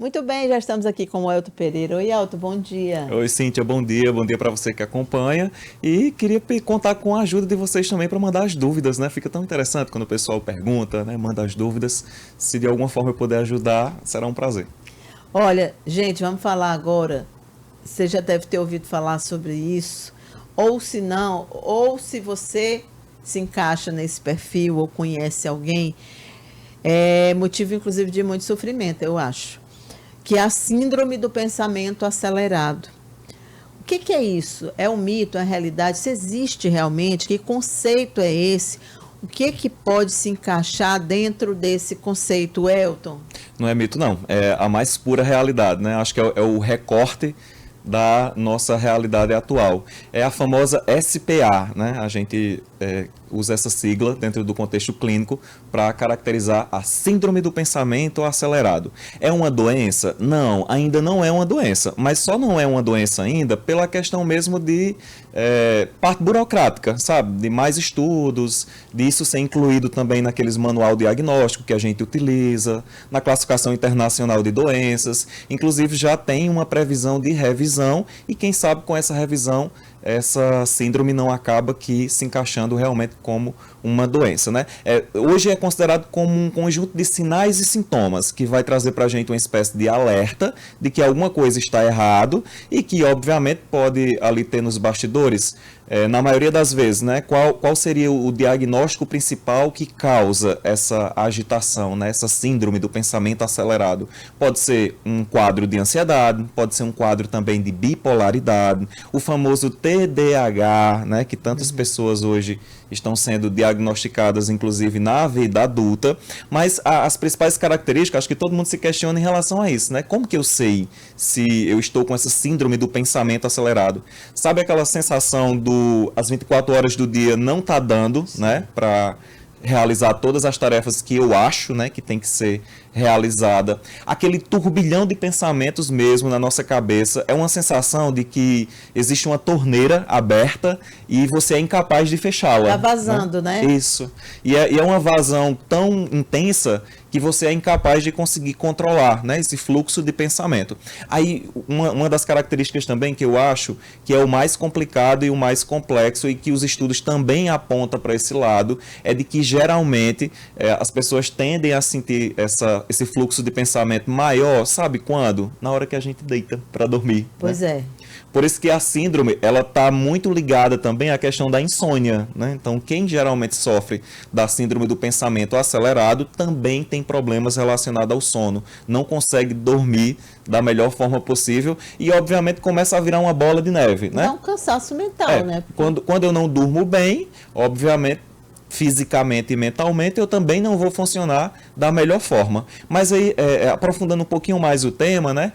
Muito bem, já estamos aqui com o Elton Pereira. Oi, Elton, bom dia. Oi, Cíntia, bom dia para você que acompanha. E queria contar com a ajuda de vocês também para mandar as dúvidas, né? Fica tão interessante quando o pessoal pergunta, né? Manda as dúvidas. Se de alguma forma eu puder ajudar, será um prazer. Olha, gente, vamos falar agora. Você já deve ter ouvido falar sobre isso, ou se não, ou se você se encaixa nesse perfil ou conhece alguém, é motivo inclusive de muito sofrimento, eu acho, que é a síndrome do pensamento acelerado. O que é isso? É um mito, é uma realidade? Se existe realmente, que conceito é esse? O que pode se encaixar dentro desse conceito, Elton? Não é mito, não. É a mais pura realidade, né? Acho que é o recorte da nossa realidade atual. É a famosa SPA, né? A gente usa essa sigla dentro do contexto clínico para caracterizar a síndrome do pensamento acelerado. É uma doença? Não, ainda não é uma doença, mas só não é uma doença ainda pela questão mesmo de parte burocrática, sabe? De mais estudos, disso ser incluído também naqueles manual diagnóstico que a gente utiliza, na classificação internacional de doenças, inclusive já tem uma previsão de revisão e quem sabe com essa revisão essa síndrome não acaba que se encaixando realmente como uma doença, né? Hoje é considerado como um conjunto de sinais e sintomas que vai trazer para a gente uma espécie de alerta de que alguma coisa está errado e que, obviamente, pode ali ter nos bastidores, na maioria das vezes, né? Qual seria o diagnóstico principal que causa essa agitação, né? Essa síndrome do pensamento acelerado? Pode ser um quadro de ansiedade, pode ser um quadro também de bipolaridade, o famoso TDAH, né? Que tantas pessoas hoje estão sendo diagnosticadas, inclusive na vida adulta, mas as principais características, acho que todo mundo se questiona em relação a isso, né? Como que eu sei se eu estou com essa síndrome do pensamento acelerado? Sabe aquela sensação as 24 horas do dia não tá dando, né, para realizar todas as tarefas que eu acho, né, que tem que ser realizada. Aquele turbilhão de pensamentos mesmo na nossa cabeça é uma sensação de que existe uma torneira aberta e você é incapaz de fechá-la. Tá vazando, né? Isso. E é uma vazão tão intensa que você é incapaz de conseguir controlar, né, esse fluxo de pensamento. Aí, uma das características também que eu acho que é o mais complicado e o mais complexo e que os estudos também apontam para esse lado, é de que geralmente as pessoas tendem a sentir esse fluxo de pensamento maior, sabe quando? Na hora que a gente deita para dormir. Pois né? é. Por isso que a síndrome, ela está muito ligada também à questão da insônia, né? Então, quem geralmente sofre da síndrome do pensamento acelerado também tem problemas relacionados ao sono. Não consegue dormir da melhor forma possível e, obviamente, começa a virar uma bola de neve, né? Dá um cansaço mental, né? Quando eu não durmo bem, obviamente, fisicamente e mentalmente, eu também não vou funcionar da melhor forma. Mas aí, aprofundando um pouquinho mais o tema, né?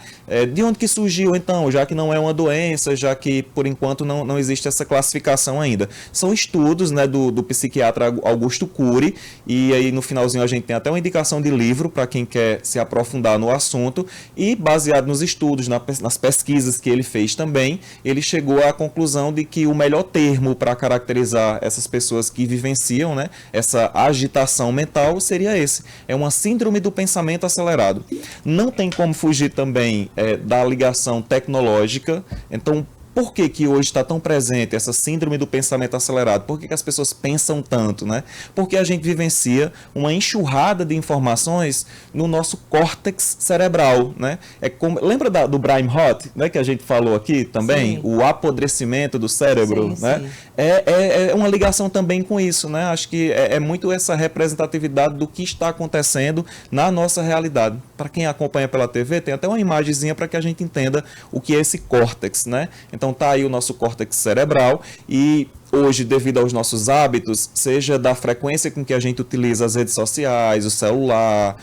De onde que surgiu, então, já que não é uma doença, já que, por enquanto, não existe essa classificação ainda? São estudos, né, do psiquiatra Augusto Cury, e aí no finalzinho a gente tem até uma indicação de livro para quem quer se aprofundar no assunto, e baseado nos estudos, nas pesquisas que ele fez também, ele chegou à conclusão de que o melhor termo para caracterizar essas pessoas que vivenciam, né, essa agitação mental seria esse. É uma síndrome do pensamento acelerado. Não tem como fugir também da ligação tecnológica. Então, por que hoje está tão presente essa síndrome do pensamento acelerado? Por que as pessoas pensam tanto, né? Porque a gente vivencia uma enxurrada de informações no nosso córtex cerebral, né? Lembra do Brain Rot, né, que a gente falou aqui também? Sim. O apodrecimento do cérebro, Sim, né? sim. É uma ligação também com isso, né? Acho que é muito essa representatividade do que está acontecendo na nossa realidade. Para quem acompanha pela TV, tem até uma imagenzinha para que a gente entenda o que é esse córtex, né? Então tá aí o nosso córtex cerebral e hoje, devido aos nossos hábitos, seja da frequência com que a gente utiliza as redes sociais, o celular,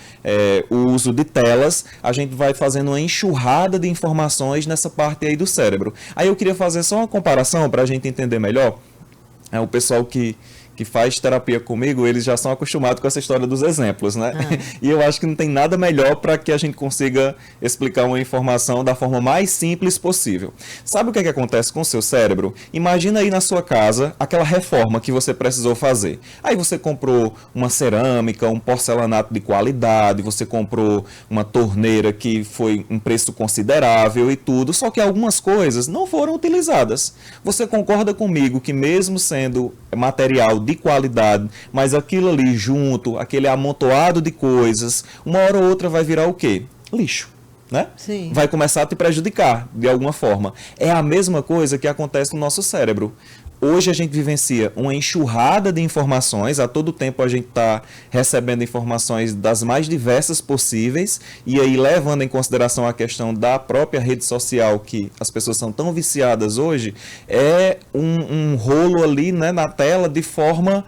o uso de telas, a gente vai fazendo uma enxurrada de informações nessa parte aí do cérebro. Aí eu queria fazer só uma comparação para a gente entender melhor. O pessoal que que faz terapia comigo, eles já são acostumados com essa história dos exemplos, né? E eu acho que não tem nada melhor para que a gente consiga explicar uma informação da forma mais simples possível. Sabe o que acontece com o seu cérebro? Imagina aí na sua casa aquela reforma que você precisou fazer. Aí você comprou uma cerâmica, um porcelanato de qualidade, você comprou uma torneira que foi um preço considerável e tudo, só que algumas coisas não foram utilizadas. Você concorda comigo que mesmo sendo material de qualidade, mas aquilo ali junto, aquele amontoado de coisas, uma hora ou outra vai virar o quê? Lixo. Né? Sim. Vai começar a te prejudicar de alguma forma. É a mesma coisa que acontece no nosso cérebro. Hoje a gente vivencia uma enxurrada de informações, a todo tempo a gente está recebendo informações das mais diversas possíveis, e aí levando em consideração a questão da própria rede social, que as pessoas são tão viciadas hoje, é um rolo ali, né, na tela de forma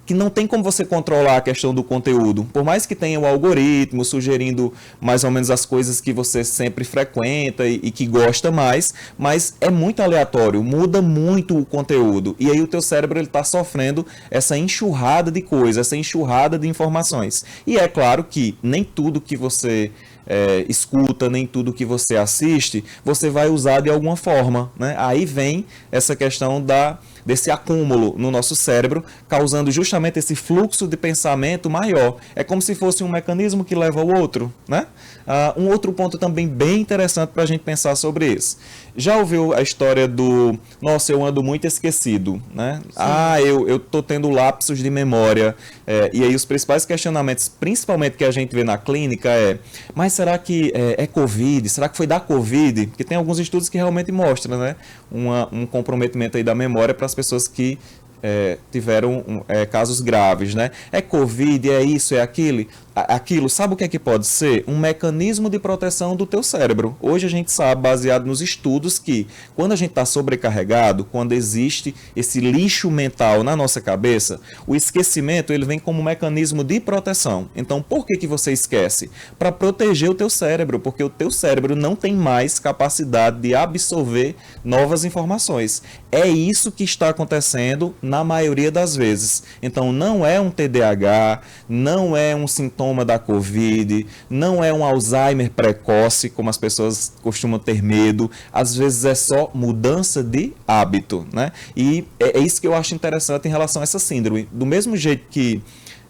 que não tem como você controlar a questão do conteúdo. Por mais que tenha o algoritmo sugerindo mais ou menos as coisas que você sempre frequenta e que gosta mais, mas é muito aleatório, muda muito o conteúdo. E aí o teu cérebro está sofrendo essa enxurrada de coisas, essa enxurrada de informações. E é claro que nem tudo que você escuta, nem tudo que você assiste, você vai usar de alguma forma, né? Aí vem essa questão desse acúmulo no nosso cérebro, causando justamente esse fluxo de pensamento maior. É como se fosse um mecanismo que leva ao outro, né? Um outro ponto também bem interessante para a gente pensar sobre isso. Já ouviu a história do, nossa, eu ando muito esquecido, né? Eu estou tendo lapsos de memória. E aí os principais questionamentos, principalmente que a gente vê na clínica mas será que é Covid? Será que foi da Covid? Porque tem alguns estudos que realmente mostram, né, um comprometimento aí da memória para as pessoas que tiveram casos graves, né? É Covid, é isso, é aquilo. Sabe o que é que pode ser? Um mecanismo de proteção do teu cérebro. Hoje a gente sabe, baseado nos estudos, que quando a gente está sobrecarregado, quando existe esse lixo mental na nossa cabeça, o esquecimento ele vem como um mecanismo de proteção. Então, por que você esquece? Para proteger o teu cérebro, porque o teu cérebro não tem mais capacidade de absorver novas informações. É isso que está acontecendo na maioria das vezes. Então, não é um TDAH, não é um sintoma da Covid, não é um Alzheimer precoce, como as pessoas costumam ter medo, às vezes é só mudança de hábito, né? E é isso que eu acho interessante em relação a essa síndrome. Do mesmo jeito que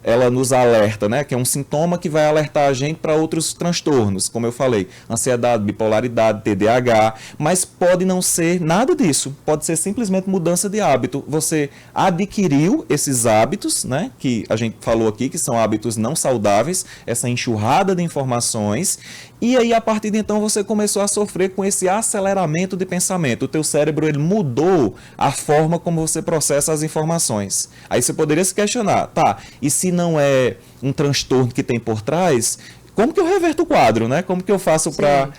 ela nos alerta, né, que é um sintoma que vai alertar a gente para outros transtornos, como eu falei, ansiedade, bipolaridade, TDAH, mas pode não ser nada disso, pode ser simplesmente mudança de hábito. Você adquiriu esses hábitos, né, que a gente falou aqui, que são hábitos não saudáveis, essa enxurrada de informações, e aí a partir de então você começou a sofrer com esse aceleramento de pensamento. O teu cérebro ele mudou a forma como você processa as informações. Aí você poderia se questionar, tá, e se não é um transtorno que tem por trás, como que eu reverto o quadro, né? Como que eu faço para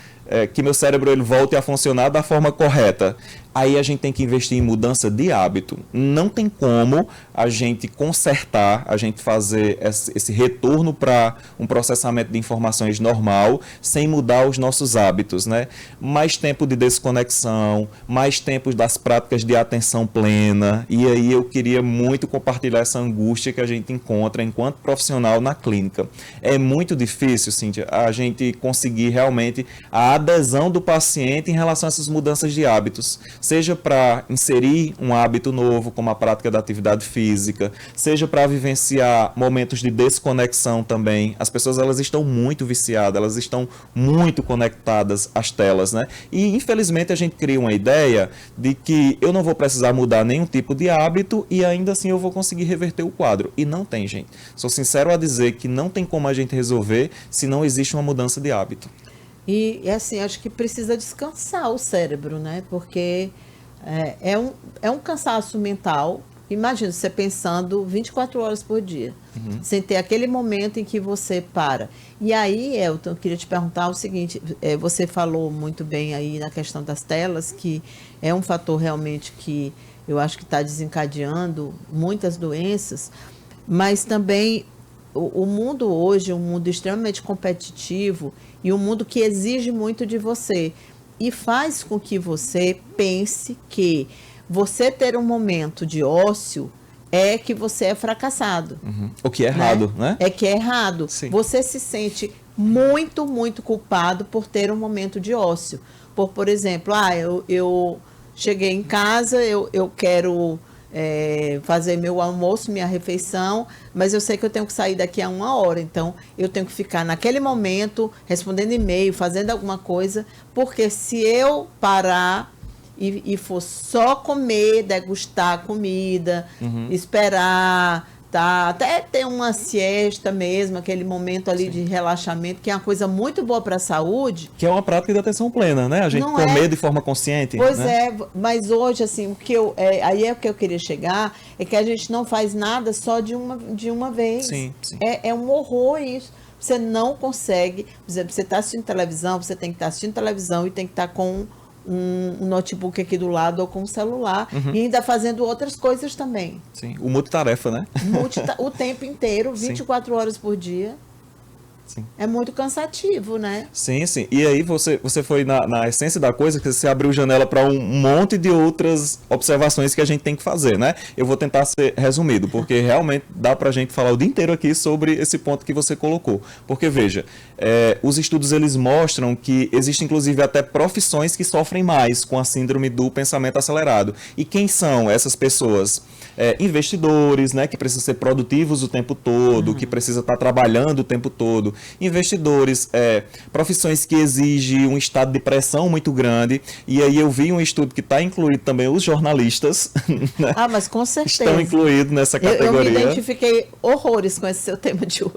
que meu cérebro ele volte a funcionar da forma correta? Aí a gente tem que investir em mudança de hábito. Não tem como a gente consertar, a gente fazer esse retorno para um processamento de informações normal sem mudar os nossos hábitos, né? Mais tempo de desconexão, mais tempo das práticas de atenção plena. E aí eu queria muito compartilhar essa angústia que a gente encontra enquanto profissional na clínica. É muito difícil, Cíntia, a gente conseguir realmente a adesão do paciente em relação a essas mudanças de hábitos. Seja para inserir um hábito novo, como a prática da atividade física, seja para vivenciar momentos de desconexão também. As pessoas elas estão muito viciadas, elas estão muito conectadas às telas, né? E infelizmente a gente cria uma ideia de que eu não vou precisar mudar nenhum tipo de hábito e ainda assim eu vou conseguir reverter o quadro. E não tem, gente. Sou sincero a dizer que não tem como a gente resolver se não existe uma mudança de hábito. E assim, acho que precisa descansar o cérebro, né? Porque é um cansaço mental. Imagina você pensando 24 horas por dia, sem ter aquele momento em que você para. E aí, Elton, eu queria te perguntar o seguinte, você falou muito bem aí na questão das telas, que é um fator realmente que eu acho que está desencadeando muitas doenças, mas também o mundo hoje é um mundo extremamente competitivo e um mundo que exige muito de você e faz com que você pense que você ter um momento de ócio é que você é fracassado. O que é errado, né? É que é errado. Sim. Você se sente muito, muito culpado por ter um momento de ócio. Por exemplo, eu cheguei em casa, eu quero fazer meu almoço, minha refeição, mas eu sei que eu tenho que sair daqui a 1 hora, então eu tenho que ficar naquele momento respondendo e-mail, fazendo alguma coisa, porque se eu parar e for só comer, degustar a comida, esperar, tá, até ter uma siesta mesmo, aquele momento ali de relaxamento, que é uma coisa muito boa para a saúde. Que é uma prática de atenção plena, né? A gente comer de forma consciente. Pois né? Mas hoje, assim, aí é o que eu queria chegar, é que a gente não faz nada só de uma vez. Sim, sim. É um horror isso. Você não consegue, por exemplo, você está assistindo televisão, você tem que estar assistindo televisão e tem que estar com um notebook aqui do lado ou com um celular e ainda fazendo outras coisas também. Sim, o multitarefa, né? O tempo inteiro, 24 horas por dia. Sim. É muito cansativo, né? Sim, sim. E aí você foi na essência da coisa, que você abriu janela para um monte de outras observações que a gente tem que fazer, né? Eu vou tentar ser resumido, porque realmente dá para a gente falar o dia inteiro aqui sobre esse ponto que você colocou. Porque, veja, os estudos eles mostram que existem inclusive até profissões que sofrem mais com a síndrome do pensamento acelerado. E quem são essas pessoas? Investidores, né, que precisam ser produtivos o tempo todo, que precisam estar trabalhando o tempo todo. Investidores, profissões que exigem um estado de pressão muito grande. E aí eu vi um estudo que está incluído também os jornalistas. Né, mas com certeza. estão incluídos nessa categoria. Eu me identifiquei horrores com esse seu tema de hoje.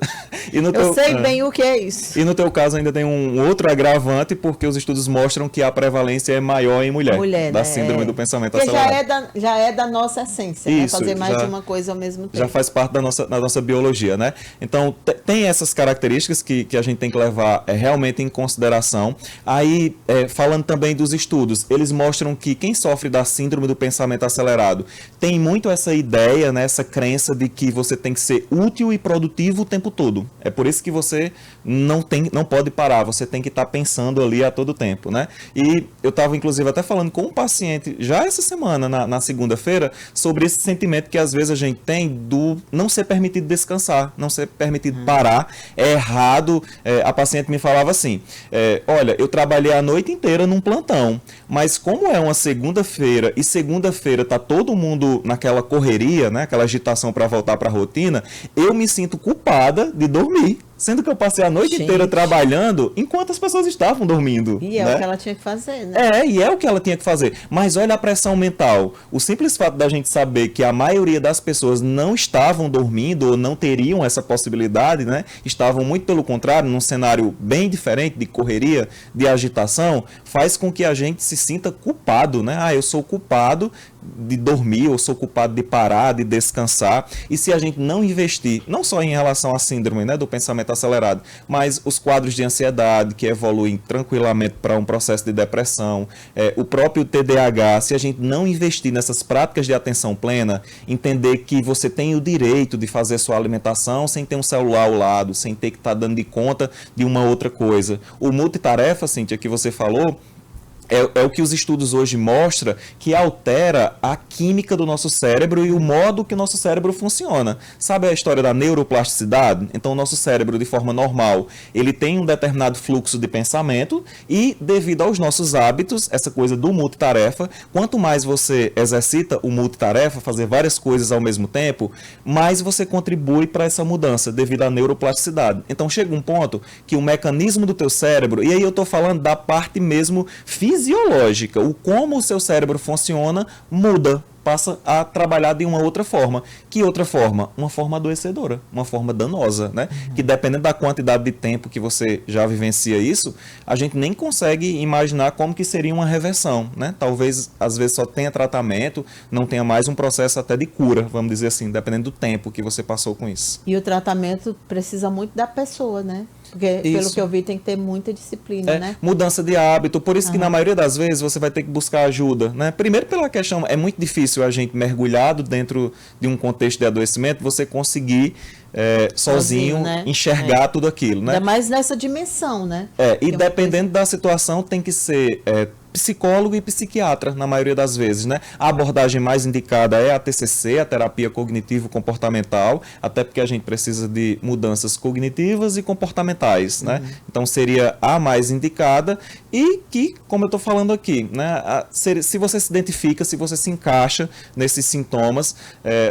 Eu sei bem o que é isso. E no teu caso ainda tem um outro agravante, porque os estudos mostram que a prevalência é maior em mulher da síndrome do pensamento acelerado. Já é da nossa essência, isso, né? Fazer mais de uma coisa ao mesmo tempo. Já faz parte da nossa biologia, né? Então, tem essas características que a gente tem que levar realmente em consideração. Aí, falando também dos estudos, eles mostram que quem sofre da síndrome do pensamento acelerado tem muito essa ideia, né, essa crença de que você tem que ser útil e produtivo o tempo todo. É por isso que você não pode parar, você tem que estar pensando ali a todo tempo, né? E eu estava, inclusive, até falando com um paciente já essa semana, na segunda-feira, sobre esse sentimento que às vezes a gente tem do não ser permitido descansar, não ser permitido parar. É errado. A paciente me falava assim, olha, eu trabalhei a noite inteira num plantão, mas como é uma segunda-feira e segunda-feira tá todo mundo naquela correria, né, aquela agitação para voltar para a rotina, eu me sinto culpada de dormir. Sendo que eu passei a noite inteira trabalhando enquanto as pessoas estavam dormindo. E é, né? o que ela tinha que fazer, né? E é o que ela tinha que fazer. Mas olha a pressão mental. O simples fato da gente saber que a maioria das pessoas não estavam dormindo ou não teriam essa possibilidade, né? Estavam muito pelo contrário, num cenário bem diferente de correria, de agitação, faz com que a gente se sinta culpado, né? Eu sou culpado de dormir, eu sou culpado de parar, de descansar. E se a gente não investir, não só em relação à síndrome, né, do pensamento acelerado, mas os quadros de ansiedade que evoluem tranquilamente para um processo de depressão, o próprio TDAH, se a gente não investir nessas práticas de atenção plena, entender que você tem o direito de fazer sua alimentação sem ter um celular ao lado, sem ter que estar dando de conta de uma outra coisa. O multitarefa, Cíntia, que você falou, é o que os estudos hoje mostram que altera a química do nosso cérebro e o modo que o nosso cérebro funciona. Sabe a história da neuroplasticidade? Então, o nosso cérebro, de forma normal, ele tem um determinado fluxo de pensamento e, devido aos nossos hábitos, essa coisa do multitarefa, quanto mais você exercita o multitarefa, fazer várias coisas ao mesmo tempo, mais você contribui para essa mudança, devido à neuroplasticidade. Então, chega um ponto que o mecanismo do teu cérebro, e aí eu estou falando da parte mesmo fisiológica, o como o seu cérebro funciona muda, passa a trabalhar de uma outra forma. Que outra forma? Uma forma adoecedora, uma forma danosa, né? Que dependendo da quantidade de tempo que você já vivencia isso, a gente nem consegue imaginar como que seria uma reversão, né? Talvez, às vezes, só tenha tratamento, não tenha mais um processo até de cura, vamos dizer assim, dependendo do tempo que você passou com isso. E o tratamento precisa muito da pessoa, né? Porque, pelo que eu vi, tem que ter muita disciplina, né? Mudança de hábito. Por isso que, na maioria das vezes, você vai ter que buscar ajuda, né? Primeiro, pela questão, é muito difícil a gente, mergulhado dentro de um contexto de adoecimento, você conseguir sozinho né? Enxergar tudo aquilo, né? Ainda mais nessa dimensão, né? E dependendo da situação, tem que ser psicólogo e psiquiatra, na maioria das vezes, né? A abordagem mais indicada é a TCC, a terapia cognitivo-comportamental, até porque a gente precisa de mudanças cognitivas e comportamentais, né? Então seria a mais indicada e que, como eu estou falando aqui, né? Se você se identifica, se você se encaixa nesses sintomas,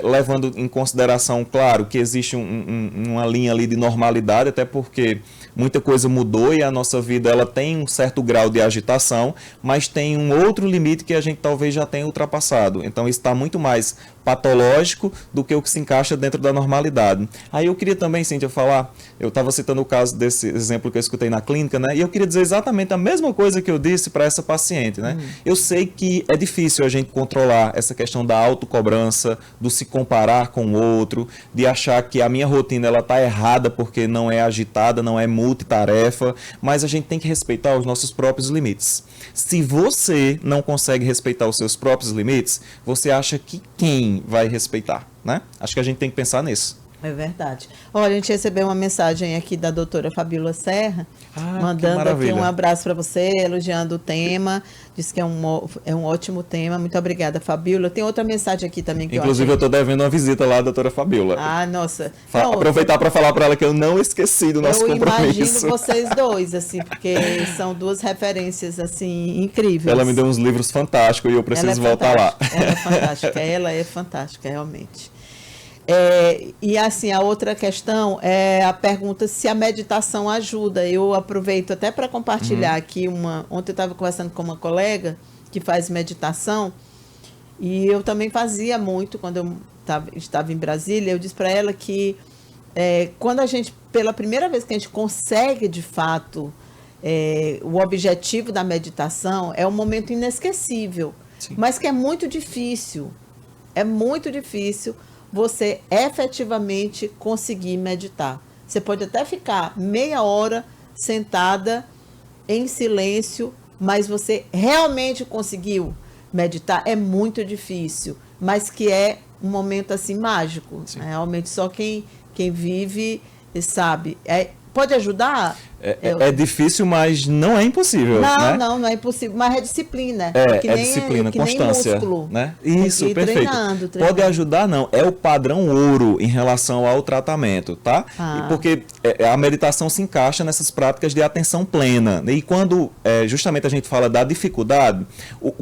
levando em consideração, claro, que existe uma linha ali de normalidade, até porque muita coisa mudou e a nossa vida ela tem um certo grau de agitação, mas tem um outro limite que a gente talvez já tenha ultrapassado. Então isso está muito mais patológico do que o que se encaixa dentro da normalidade. Aí eu queria também, Cíntia, falar, eu estava citando o caso desse exemplo que eu escutei na clínica, né? E eu queria dizer exatamente a mesma coisa que eu disse para essa paciente, né? Eu sei que é difícil a gente controlar essa questão da autocobrança, do se comparar com o outro, de achar que a minha rotina ela está errada porque não é agitada, não é multitarefa, mas a gente tem que respeitar os nossos próprios limites. Se você não consegue respeitar os seus próprios limites, você acha que quem vai respeitar, né? Acho que a gente tem que pensar nisso. É verdade. Olha, a gente recebeu uma mensagem aqui da doutora Fabíola Serra, mandando aqui um abraço para você, elogiando o tema, disse que é um ótimo tema. Muito obrigada, Fabíola. Tem outra mensagem aqui também que inclusive eu estou devendo uma visita lá, doutora Fabíola. Nossa. Aproveitar para falar para ela que eu não esqueci do nosso compromisso. Eu imagino vocês dois, assim, porque são duas referências, assim, incríveis. Ela me deu uns livros fantásticos e eu preciso voltar lá. Ela é fantástica, realmente. E assim, a outra questão é a pergunta se a meditação ajuda. Eu aproveito até para compartilhar aqui ontem eu estava conversando com uma colega que faz meditação e eu também fazia muito quando eu estava em Brasília. Eu disse para ela que quando pela primeira vez que a gente consegue de fato o objetivo da meditação, é um momento inesquecível. Sim. Mas que é muito difícil você efetivamente conseguir meditar. Você pode até ficar meia hora sentada em silêncio, mas você realmente conseguiu meditar? É muito difícil, mas que é um momento assim mágico. Realmente só quem vive sabe. Pode ajudar? É difícil, mas não é impossível. Não é impossível, mas é disciplina. Disciplina, constância. Nem músculo, né? Isso, perfeito. Treinando. Pode ajudar, não. É o padrão ouro em relação ao tratamento, tá? Porque a meditação se encaixa nessas práticas de atenção plena. E quando justamente a gente fala da dificuldade,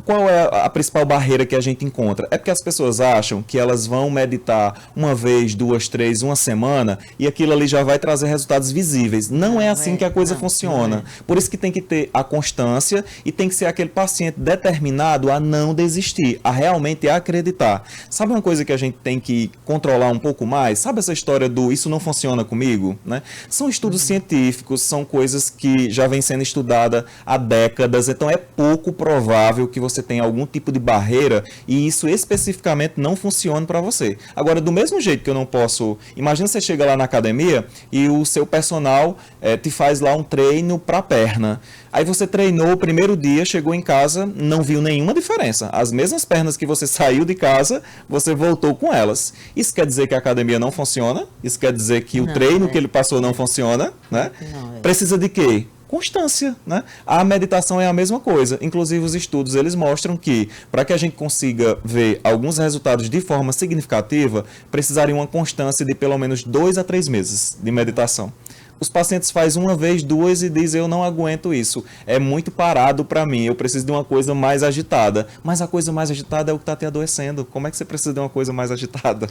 qual é a principal barreira que a gente encontra? É porque as pessoas acham que elas vão meditar uma vez, duas, três, uma semana e aquilo ali já vai trazer resultados visíveis. Não é assim que a coisa funciona. Por isso que tem que ter a constância e tem que ser aquele paciente determinado a não desistir, a realmente acreditar. Sabe uma coisa que a gente tem que controlar um pouco mais? Sabe essa história do isso não funciona comigo? Né? São estudos científicos, são coisas que já vêm sendo estudadas há décadas, então é pouco provável que você tenha algum tipo de barreira e isso especificamente não funcione para você. Agora, do mesmo jeito que eu não posso... Imagina você chega lá na academia e o seu personal te faz lá um treino para perna. Aí você treinou o primeiro dia, chegou em casa, não viu nenhuma diferença. As mesmas pernas que você saiu de casa, você voltou com elas. Isso quer dizer que a academia não funciona? Isso quer dizer que o treino que ele passou não funciona? Né? Precisa de quê? Constância, né? A meditação é a mesma coisa. Inclusive os estudos eles mostram que para que a gente consiga ver alguns resultados de forma significativa, precisaria uma constância de pelo menos 2 a 3 meses de meditação. Os pacientes fazem uma vez, duas e dizem, eu não aguento isso, é muito parado para mim, eu preciso de uma coisa mais agitada. Mas a coisa mais agitada é o que está te adoecendo. Como é que você precisa de uma coisa mais agitada?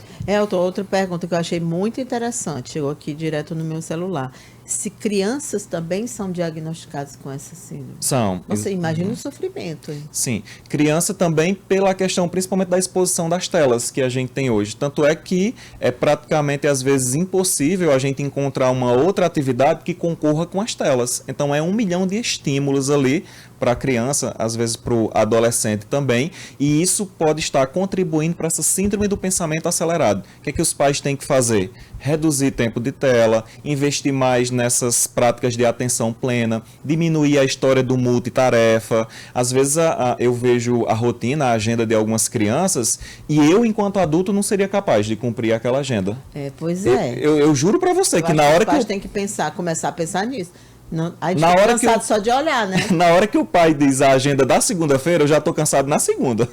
Outra pergunta que eu achei muito interessante, chegou aqui direto no meu celular. Se crianças também são diagnosticadas com essa síndrome? São. Você imagina o sofrimento. Hein? Sim. Criança também pela questão principalmente da exposição das telas que a gente tem hoje. Tanto é que é praticamente às vezes impossível a gente encontrar uma outra atividade que concorra com as telas. Então é 1 milhão de estímulos ali para a criança, às vezes para o adolescente também, e isso pode estar contribuindo para essa síndrome do pensamento acelerado. O que é que os pais têm que fazer? Reduzir tempo de tela, investir mais nessas práticas de atenção plena, diminuir a história do multitarefa. Às vezes eu vejo a rotina, a agenda de algumas crianças, e eu, enquanto adulto, não seria capaz de cumprir aquela agenda. Pois é. Eu juro para você que na hora que... Os pais têm que começar a pensar nisso. Não, a gente Na fica hora que cansado só de olhar, né? Na hora que o pai diz a agenda da segunda-feira, eu já estou cansado na segunda.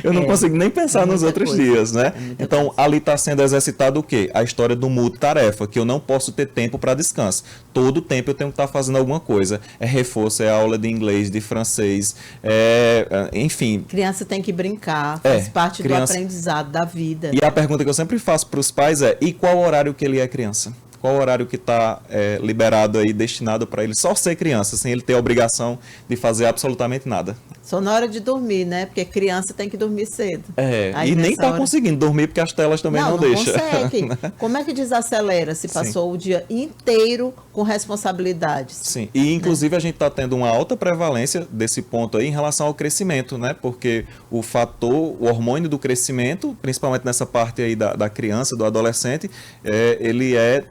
Eu não consigo nem pensar nos outros dias, né? Então, ali está sendo exercitado o quê? A história do multitarefa, que eu não posso ter tempo para descanso. Todo tempo eu tenho que estar fazendo alguma coisa. É reforço, é aula de inglês, de francês, enfim. Criança tem que brincar, faz parte do aprendizado da vida. E a pergunta que eu sempre faço para os pais é: e qual horário que ele é criança? Qual o horário que está liberado aí, destinado para ele só ser criança, sem ele ter a obrigação de fazer absolutamente nada? Só na hora de dormir, né? Porque criança tem que dormir cedo. Aí, e nem está conseguindo dormir porque as telas também não deixam. Não consegue. Como é que desacelera se passou o dia inteiro com responsabilidades? Sim, e inclusive a gente está tendo uma alta prevalência desse ponto aí em relação ao crescimento, né? Porque o hormônio do crescimento, principalmente nessa parte aí da criança, do adolescente, ele é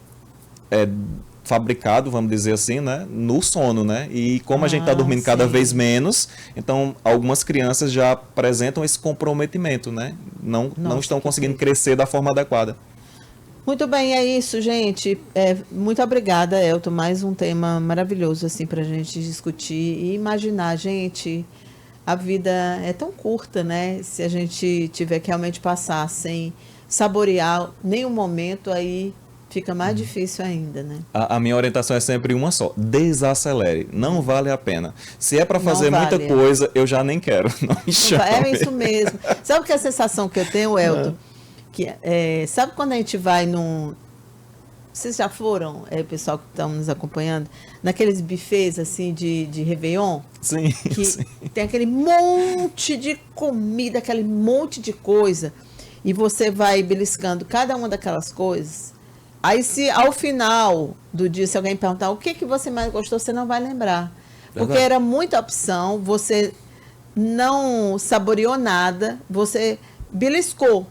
fabricado, vamos dizer assim, né, no sono, né? E como a gente está dormindo cada vez menos, então algumas crianças já apresentam esse comprometimento, né? Não estão conseguindo crescer da forma adequada. Muito bem, é isso, gente. Muito obrigada, Elton. Mais um tema maravilhoso assim para a gente discutir e imaginar, gente. A vida é tão curta, né? Se a gente tiver que realmente passar sem saborear nenhum momento, aí fica mais difícil ainda, né? A minha orientação é sempre uma só: desacelere, não vale a pena. Se é para fazer muita coisa, eu já nem quero, não me chame. É isso mesmo. Sabe que a sensação que eu tenho, Elton? Que, sabe quando a gente vai num... Vocês já foram, pessoal que estão nos acompanhando, naqueles buffets assim de Réveillon? Sim, sim. Tem aquele monte de comida, aquele monte de coisa, e você vai beliscando cada uma daquelas coisas. Aí, se ao final do dia, se alguém perguntar o que você mais gostou, você não vai lembrar. Porque era muita opção, você não saboreou nada, você beliscou.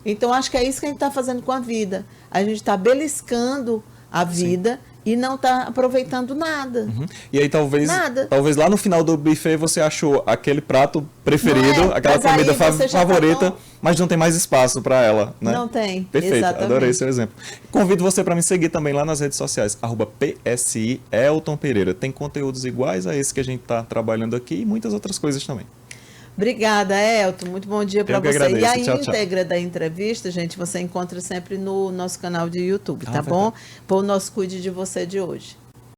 Então, acho que é isso que a gente está fazendo com a vida. A gente está beliscando a vida e não está aproveitando nada. E aí, talvez lá no final do buffet você achou aquele prato preferido, aquela comida favorita, mas não tem mais espaço para ela, né? Não tem. Perfeito, exatamente. Adorei seu exemplo. Convido você para me seguir também lá nas redes sociais, @PSI Elton Pereira. Tem conteúdos iguais a esse que a gente está trabalhando aqui e muitas outras coisas também. Obrigada, Elton. Muito bom dia para você. Agradeço. E a Tchau. íntegra da entrevista, gente, você encontra sempre no nosso canal de YouTube, tá bom? Por nosso Cuide de Você de hoje.